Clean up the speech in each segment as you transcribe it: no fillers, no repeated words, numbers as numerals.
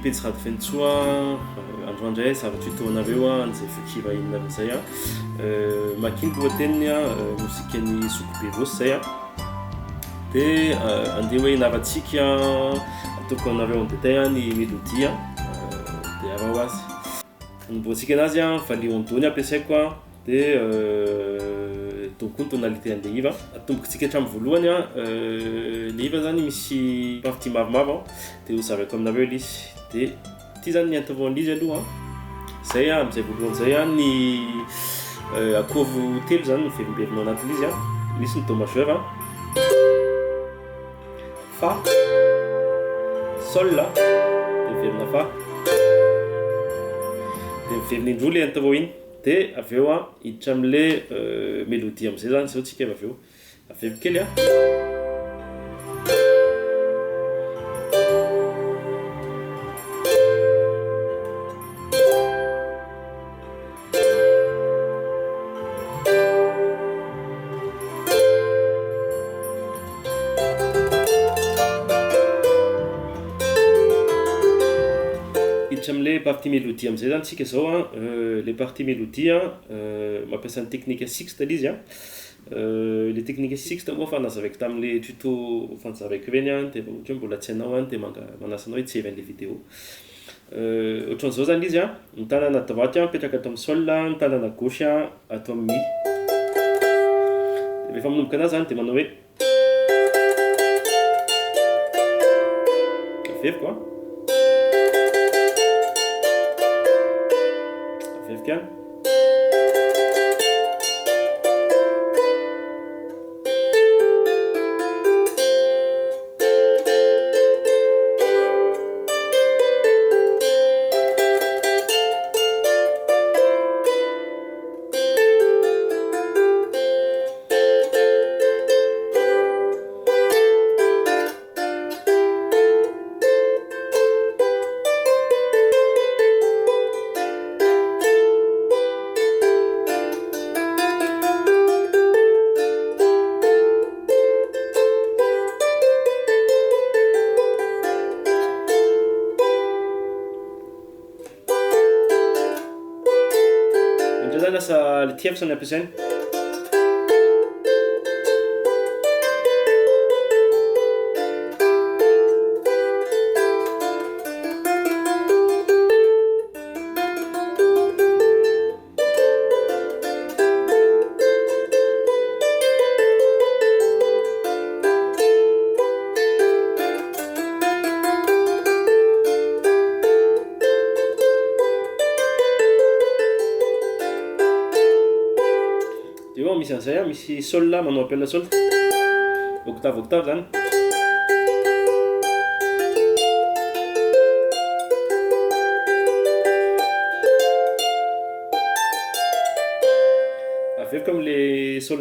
pejy rady fentsoa androandray zavatra itoanareo an'izay fekiva inona zay makiny lohateniny mozikany Sokobe Vosy zay dia andeha hoe naratsika ataoko anareo en détail ny mélodie dia arao azy nimboatsika anazy fa Léon-Dony ampiasaiko dia donc ny tonalité an'ilay hira atombokontsika hatramin'ny voalohany ilay hira zany misy partie maromaro dia hozarako aminareo ilay izy dia ity zany ny intervalle-n'izy aloha zay amin'izay voalohany zay ny akovo telo zany ny verimberina anatin'izy misy ny do majeur fa sol dia miverina fa dia miverina indroa ilay intervalle iny dia avy eo hiditra amin'ilay mélodie amin'izay zany zao tsika avy eo avery kely am'ilay partie mélodie am'izay zany tsika zao les parties mélodie mampiasa ny technique sixte izy les techniques sixte moa fa nazavaiko tamin'ilay tuto fanazavaiko ireny dia ohatra hoe mbola tsy hainao dia manasanao hoe tsy an'ilay vidéo ohatran'izao zany izy ny tanana droite mipetraka ato amin'ny sol ny tanana gauche ato amin'ny mi rehefa manomboka anazy zany dia manao hoe avery koa lasa tiefsa ny ampiasainy misy an'izay misy sol manao appel à sol octave zany aveko amin'ilay sol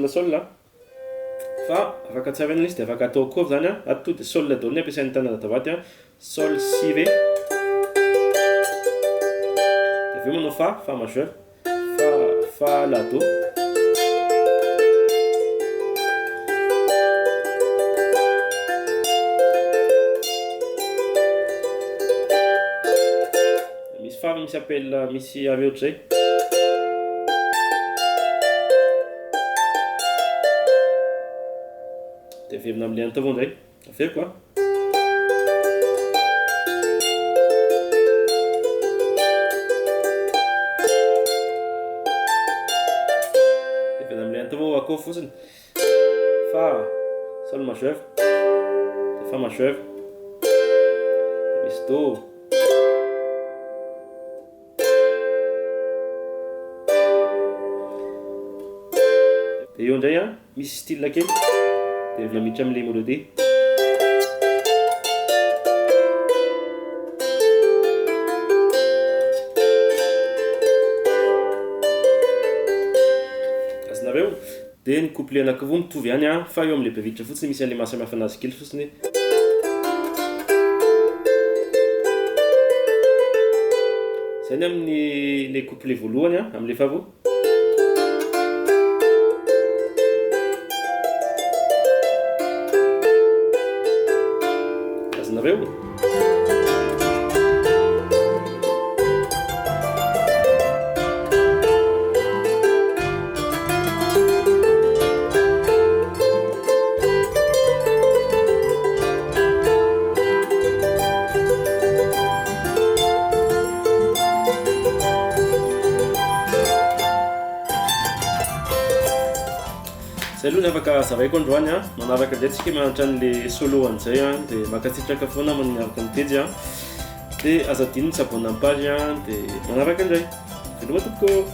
fa afaka tsara izy dia afaka atao cover zany ato dia sol do ny ampiasain'ny tanana droite sol si re dia aveo manao fa majeur fa la do misy appel misy avy ohatry zay dia averina amin'ilay intervalle ndray avery koa averina amin'ilay intervalle akoho fotsiny fa sol majeur dia fa majeur dia misy do dia eo indray misy style kely dia avy miditra amin'ilay mélodie azonareo dia ny couplet anankiroa mitovy ihany fa eo amin'ilay bevitra fotsiny misy an'ilay mahasamihafa anazy kely fotsiny zay ny amin'ny couplet voalohany amin'ilay faharoa azonareo Zay aloha ny afaka zavaiko androany a, manaraka indray antsika mianatra an'le solo an'izay a, dia mankasitraka foana manaraka ny pejy a, dia aza adino ny tsy abona amin'ny page a, dia manaraka indray. Veloma tompoko!